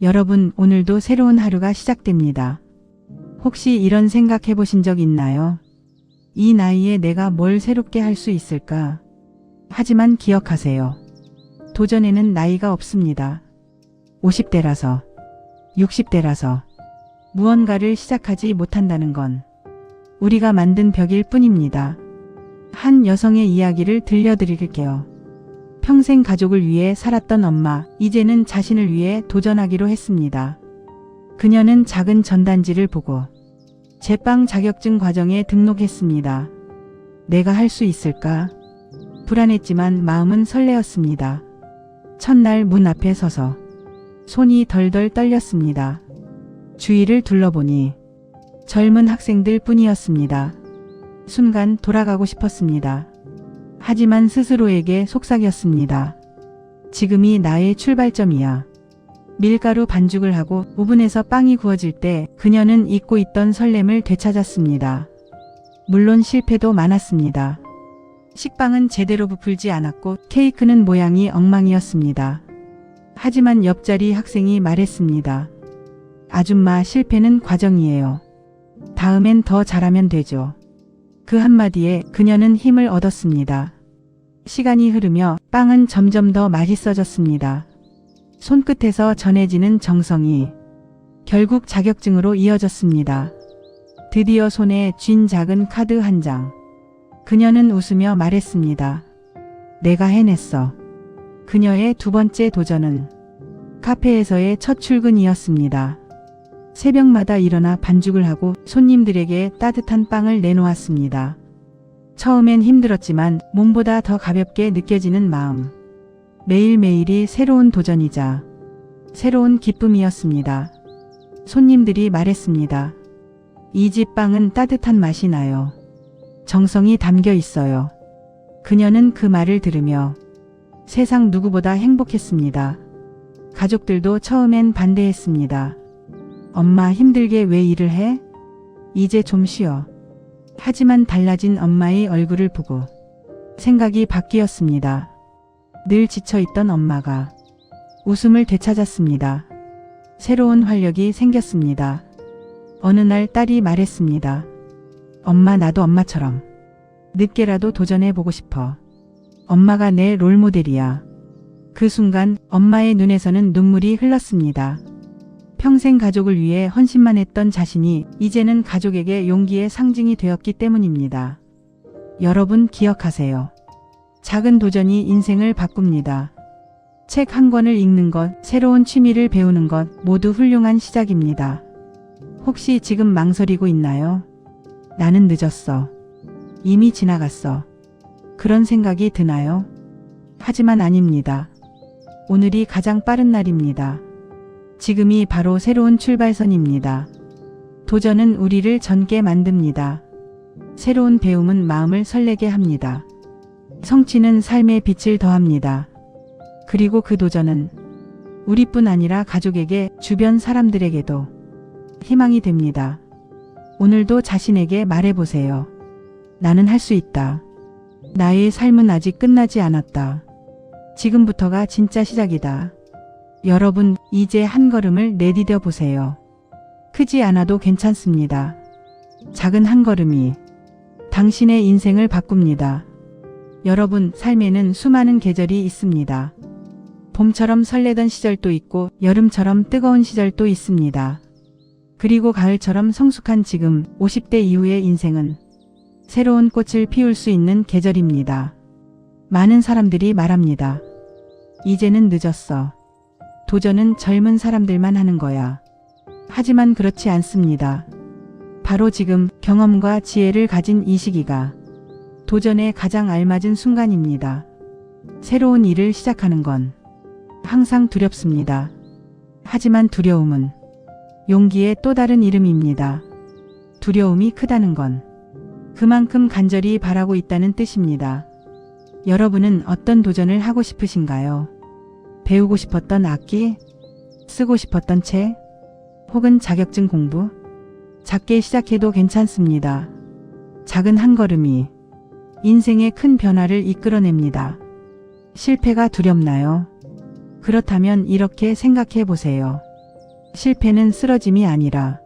여러분, 오늘도 새로운 하루가 시작됩니다. 혹시 이런 생각 해보신 적 있나요? 이 나이에 내가 뭘 새롭게 할 수 있을까? 하지만 기억하세요. 도전에는 나이가 없습니다. 50대라서, 60대라서 무언가를 시작하지 못한다는 건 우리가 만든 벽일 뿐입니다. 한 여성의 이야기를 들려드릴게요. 평생 가족을 위해 살았던 엄마, 이제는 자신을 위해 도전하기로 했습니다. 그녀는 작은 전단지를 보고 제빵 자격증 과정에 등록했습니다. 내가 할 수 있을까? 불안했지만 마음은 설레었습니다. 첫날 문 앞에 서서 손이 덜덜 떨렸습니다. 주위를 둘러보니 젊은 학생들 뿐이었습니다. 순간 돌아가고 싶었습니다. 하지만 스스로에게 속삭였습니다. 지금이 나의 출발점이야. 밀가루 반죽을 하고 오븐에서 빵이 구워질 때 그녀는 잊고 있던 설렘을 되찾았습니다. 물론 실패도 많았습니다. 식빵은 제대로 부풀지 않았고 케이크는 모양이 엉망이었습니다. 하지만 옆자리 학생이 말했습니다. 아줌마, 실패는 과정이에요. 다음엔 더 잘하면 되죠. 그 한마디에 그녀는 힘을 얻었습니다. 시간이 흐르며 빵은 점점 더 맛있어졌습니다. 손끝에서 전해지는 정성이 결국 자격증으로 이어졌습니다. 드디어 손에 쥔 작은 카드 한 장. 그녀는 웃으며 말했습니다. 내가 해냈어. 그녀의 두 번째 도전은 카페에서의 첫 출근이었습니다. 새벽마다 일어나 반죽을 하고 손님들에게 따뜻한 빵을 내놓았습니다. 처음엔 힘들었지만 몸보다 더 가볍게 느껴지는 마음. 매일매일이 새로운 도전이자 새로운 기쁨이었습니다. 손님들이 말했습니다. 이 집 빵은 따뜻한 맛이 나요. 정성이 담겨 있어요. 그녀는 그 말을 들으며 세상 누구보다 행복했습니다. 가족들도 처음엔 반대했습니다. 엄마, 힘들게 왜 일을 해? 이제 좀 쉬어. 하지만 달라진 엄마의 얼굴을 보고 생각이 바뀌었습니다. 늘 지쳐있던 엄마가 웃음을 되찾았습니다. 새로운 활력이 생겼습니다. 어느 날 딸이 말했습니다. 엄마, 나도 엄마처럼 늦게라도 도전해보고 싶어. 엄마가 내 롤모델이야. 그 순간 엄마의 눈에서는 눈물이 흘렀습니다. 평생 가족을 위해 헌신만 했던 자신이 이제는 가족에게 용기의 상징이 되었기 때문입니다. 여러분, 기억하세요. 작은 도전이 인생을 바꿉니다. 책 한 권을 읽는 것, 새로운 취미를 배우는 것 모두 훌륭한 시작입니다. 혹시 지금 망설이고 있나요? 나는 늦었어. 이미 지나갔어. 그런 생각이 드나요? 하지만 아닙니다. 오늘이 가장 빠른 날입니다. 지금이 바로 새로운 출발선입니다. 도전은 우리를 젊게 만듭니다. 새로운 배움은 마음을 설레게 합니다. 성취는 삶의 빛을 더합니다. 그리고 그 도전은 우리뿐 아니라 가족에게, 주변 사람들에게도 희망이 됩니다. 오늘도 자신에게 말해보세요. 나는 할 수 있다. 나의 삶은 아직 끝나지 않았다. 지금부터가 진짜 시작이다. 여러분, 이제 한 걸음을 내디뎌 보세요. 크지 않아도 괜찮습니다. 작은 한 걸음이 당신의 인생을 바꿉니다. 여러분, 삶에는 수많은 계절이 있습니다. 봄처럼 설레던 시절도 있고 여름처럼 뜨거운 시절도 있습니다. 그리고 가을처럼 성숙한 지금, 50대 이후의 인생은 새로운 꽃을 피울 수 있는 계절입니다. 많은 사람들이 말합니다. 이제는 늦었어. 도전은 젊은 사람들만 하는 거야. 하지만 그렇지 않습니다. 바로 지금 경험과 지혜를 가진 이 시기가 도전에 가장 알맞은 순간입니다. 새로운 일을 시작하는 건 항상 두렵습니다. 하지만 두려움은 용기의 또 다른 이름입니다. 두려움이 크다는 건 그만큼 간절히 바라고 있다는 뜻입니다. 여러분은 어떤 도전을 하고 싶으신가요? 배우고 싶었던 악기? 쓰고 싶었던 책? 혹은 자격증 공부? 작게 시작해도 괜찮습니다. 작은 한 걸음이 인생의 큰 변화를 이끌어냅니다. 실패가 두렵나요? 그렇다면 이렇게 생각해 보세요. 실패는 쓰러짐이 아니라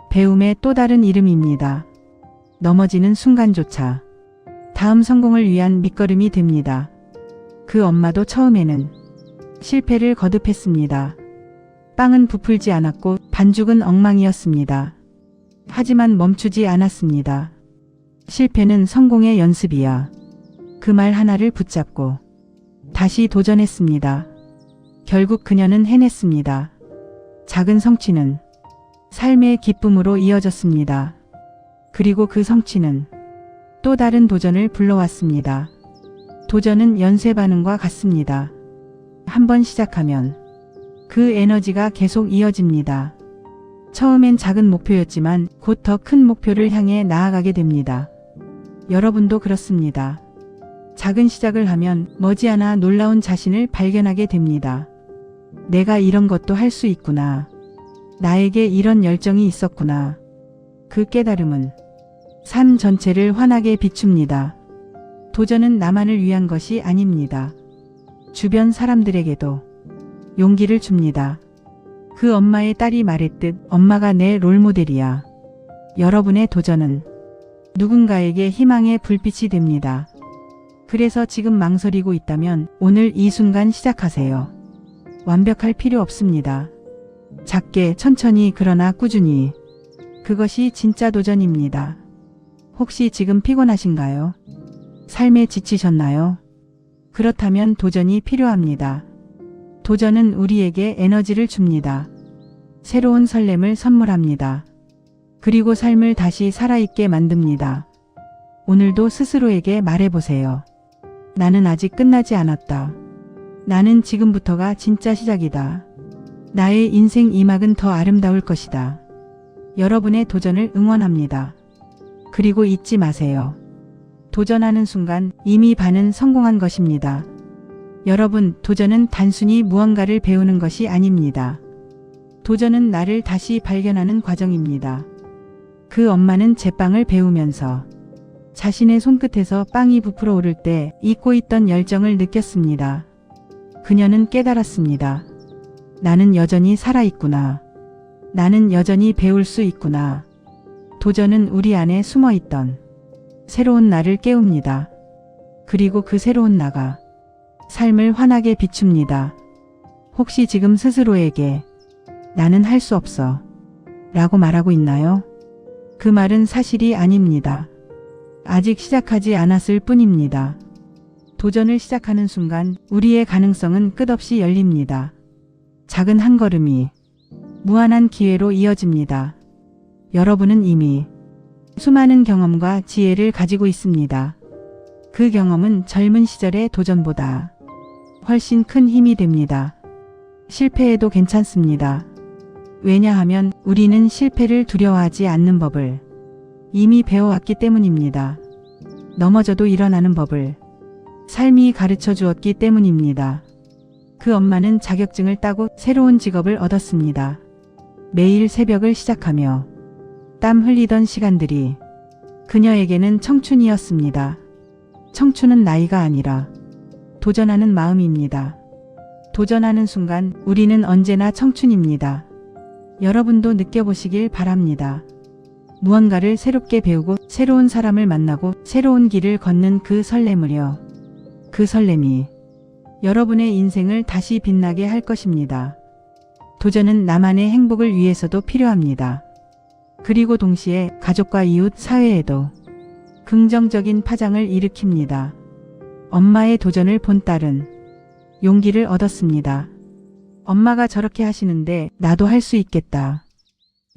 배움의 또 다른 이름입니다. 넘어지는 순간조차 다음 성공을 위한 밑거름이 됩니다. 그 엄마도 처음에는 실패를 거듭했습니다. 빵은 부풀지 않았고 반죽은 엉망이었습니다. 하지만 멈추지 않았습니다. 실패는 성공의 연습이야. 그 말 하나를 붙잡고 다시 도전했습니다. 결국 그녀는 해냈습니다. 작은 성취는 삶의 기쁨으로 이어졌습니다. 그리고 그 성취는 또 다른 도전을 불러왔습니다. 도전은 연쇄 반응과 같습니다. 한번 시작하면 그 에너지가 계속 이어집니다. 처음엔 작은 목표였지만 곧 더 큰 목표를 향해 나아가게 됩니다. 여러분도 그렇습니다. 작은 시작을 하면 머지않아 놀라운 자신을 발견하게 됩니다. 내가 이런 것도 할 수 있구나. 나에게 이런 열정이 있었구나. 그 깨달음은 삶 전체를 환하게 비춥니다. 도전은 나만을 위한 것이 아닙니다. 주변 사람들에게도 용기를 줍니다. 그 엄마의 딸이 말했듯 엄마가 내 롤모델이야. 여러분의 도전은 누군가에게 희망의 불빛이 됩니다. 그래서 지금 망설이고 있다면 오늘 이 순간 시작하세요. 완벽할 필요 없습니다. 작게 천천히 그러나 꾸준히. 그것이 진짜 도전입니다. 혹시 지금 피곤하신가요? 삶에 지치셨나요? 그렇다면 도전이 필요합니다. 도전은 우리에게 에너지를 줍니다. 새로운 설렘을 선물합니다. 그리고 삶을 다시 살아있게 만듭니다. 오늘도 스스로에게 말해보세요. 나는 아직 끝나지 않았다. 나는 지금부터가 진짜 시작이다. 나의 인생 2막은 더 아름다울 것이다. 여러분의 도전을 응원합니다. 그리고 잊지 마세요. 도전하는 순간 이미 반은 성공한 것입니다. 여러분, 도전은 단순히 무언가를 배우는 것이 아닙니다. 도전은 나를 다시 발견하는 과정입니다. 그 엄마는 제빵을 배우면서 자신의 손끝에서 빵이 부풀어 오를 때 잊고 있던 열정을 느꼈습니다. 그녀는 깨달았습니다. 나는 여전히 살아있구나. 나는 여전히 배울 수 있구나. 도전은 우리 안에 숨어있던 새로운 나를 깨웁니다. 그리고 그 새로운 나가 삶을 환하게 비춥니다. 혹시 지금 스스로에게 나는 할 수 없어 라고 말하고 있나요? 그 말은 사실이 아닙니다. 아직 시작하지 않았을 뿐입니다. 도전을 시작하는 순간 우리의 가능성은 끝없이 열립니다. 작은 한 걸음이 무한한 기회로 이어집니다. 여러분은 이미 수많은 경험과 지혜를 가지고 있습니다. 그 경험은 젊은 시절의 도전보다 훨씬 큰 힘이 됩니다. 실패해도 괜찮습니다. 왜냐하면 우리는 실패를 두려워하지 않는 법을 이미 배워왔기 때문입니다. 넘어져도 일어나는 법을 삶이 가르쳐 주었기 때문입니다. 그 엄마는 자격증을 따고 새로운 직업을 얻었습니다. 매일 새벽을 시작하며 땀 흘리던 시간들이 그녀에게는 청춘이었습니다. 청춘은 나이가 아니라 도전하는 마음입니다. 도전하는 순간 우리는 언제나 청춘입니다. 여러분도 느껴보시길 바랍니다. 무언가를 새롭게 배우고 새로운 사람을 만나고 새로운 길을 걷는 그 설렘을요. 그 설렘이 여러분의 인생을 다시 빛나게 할 것입니다. 도전은 나만의 행복을 위해서도 필요합니다. 그리고 동시에 가족과 이웃, 사회에도 긍정적인 파장을 일으킵니다. 엄마의 도전을 본 딸은 용기를 얻었습니다. 엄마가 저렇게 하시는데 나도 할 수 있겠다.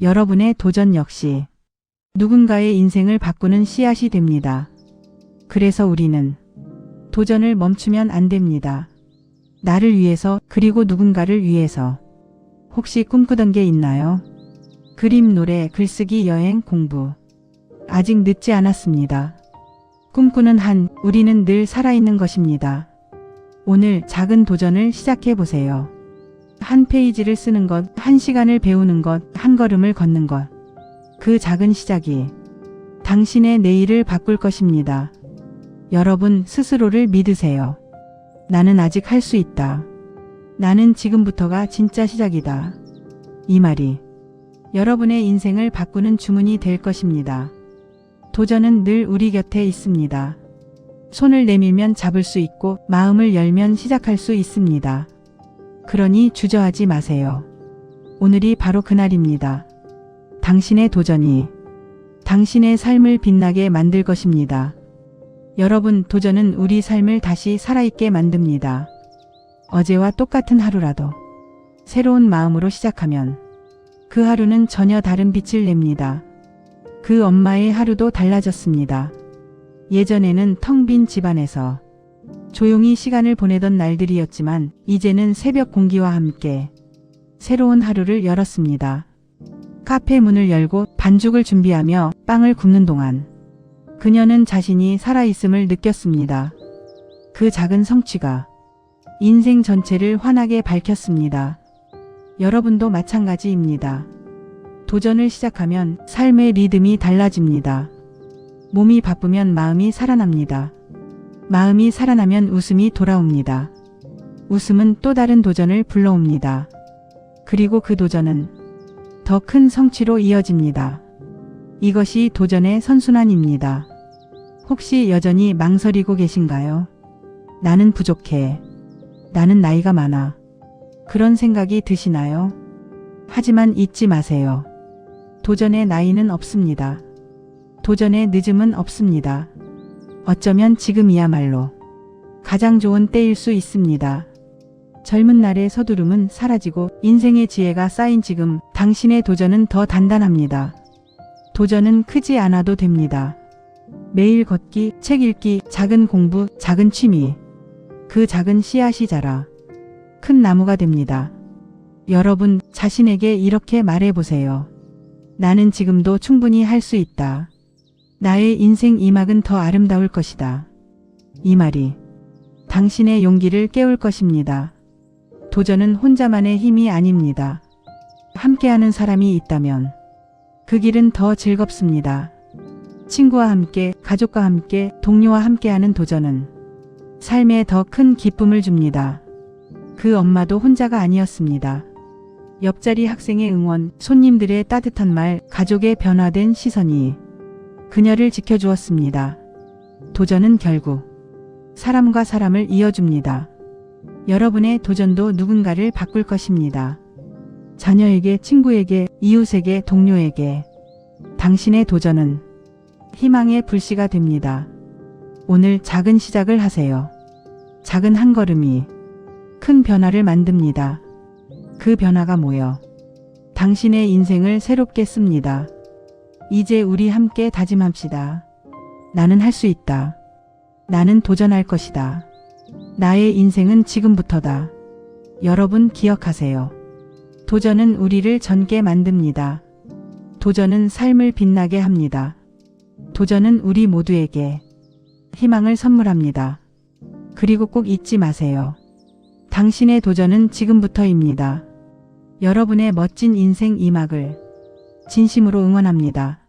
여러분의 도전 역시 누군가의 인생을 바꾸는 씨앗이 됩니다. 그래서 우리는 도전을 멈추면 안 됩니다. 나를 위해서, 그리고 누군가를 위해서. 혹시 꿈꾸던 게 있나요? 그림, 노래, 글쓰기, 여행, 공부. 아직 늦지 않았습니다. 꿈꾸는 한 우리는 늘 살아있는 것입니다. 오늘 작은 도전을 시작해 보세요. 한 페이지를 쓰는 것, 한 시간을 배우는 것, 한 걸음을 걷는 것. 그 작은 시작이 당신의 내일을 바꿀 것입니다. 여러분 스스로를 믿으세요. 나는 아직 할 수 있다. 나는 지금부터가 진짜 시작이다. 이 말이 여러분의 인생을 바꾸는 주문이 될 것입니다. 도전은 늘 우리 곁에 있습니다. 손을 내밀면 잡을 수 있고 마음을 열면 시작할 수 있습니다. 그러니 주저하지 마세요. 오늘이 바로 그날입니다. 당신의 도전이 당신의 삶을 빛나게 만들 것입니다. 여러분, 도전은 우리 삶을 다시 살아있게 만듭니다. 어제와 똑같은 하루라도 새로운 마음으로 시작하면 그 하루는 전혀 다른 빛을 냅니다. 그 엄마의 하루도 달라졌습니다. 예전에는 텅 빈 집안에서 조용히 시간을 보내던 날들이었지만 이제는 새벽 공기와 함께 새로운 하루를 열었습니다. 카페 문을 열고 반죽을 준비하며 빵을 굽는 동안 그녀는 자신이 살아있음을 느꼈습니다. 그 작은 성취가 인생 전체를 환하게 밝혔습니다. 여러분도 마찬가지입니다. 도전을 시작하면 삶의 리듬이 달라집니다. 몸이 바쁘면 마음이 살아납니다. 마음이 살아나면 웃음이 돌아옵니다. 웃음은 또 다른 도전을 불러옵니다. 그리고 그 도전은 더 큰 성취로 이어집니다. 이것이 도전의 선순환입니다. 혹시 여전히 망설이고 계신가요? 나는 부족해. 나는 나이가 많아. 그런 생각이 드시나요? 하지만 잊지 마세요. 도전의 나이는 없습니다. 도전의 늦음은 없습니다. 어쩌면 지금이야말로 가장 좋은 때일 수 있습니다. 젊은 날의 서두름은 사라지고 인생의 지혜가 쌓인 지금 당신의 도전은 더 단단합니다. 도전은 크지 않아도 됩니다. 매일 걷기, 책 읽기, 작은 공부, 작은 취미. 그 작은 씨앗이 자라 큰 나무가 됩니다. 여러분, 자신에게 이렇게 말해보세요. 나는 지금도 충분히 할 수 있다. 나의 인생 2막은 더 아름다울 것이다. 이 말이 당신의 용기를 깨울 것입니다. 도전은 혼자만의 힘이 아닙니다. 함께하는 사람이 있다면 그 길은 더 즐겁습니다. 친구와 함께, 가족과 함께, 동료와 함께하는 도전은 삶에 더 큰 기쁨을 줍니다. 그 엄마도 혼자가 아니었습니다. 옆자리 학생의 응원, 손님들의 따뜻한 말, 가족의 변화된 시선이 그녀를 지켜주었습니다. 도전은 결국 사람과 사람을 이어줍니다. 여러분의 도전도 누군가를 바꿀 것입니다. 자녀에게, 친구에게, 이웃에게, 동료에게 당신의 도전은 희망의 불씨가 됩니다. 오늘 작은 시작을 하세요. 작은 한 걸음이 큰 변화를 만듭니다. 그 변화가 모여 당신의 인생을 새롭게 씁니다. 이제 우리 함께 다짐합시다. 나는 할 수 있다. 나는 도전할 것이다. 나의 인생은 지금부터다. 여러분, 기억하세요. 도전은 우리를 젊게 만듭니다. 도전은 삶을 빛나게 합니다. 도전은 우리 모두에게 희망을 선물합니다. 그리고 꼭 잊지 마세요. 당신의 도전은 지금부터입니다. 여러분의 멋진 인생 2막을 진심으로 응원합니다.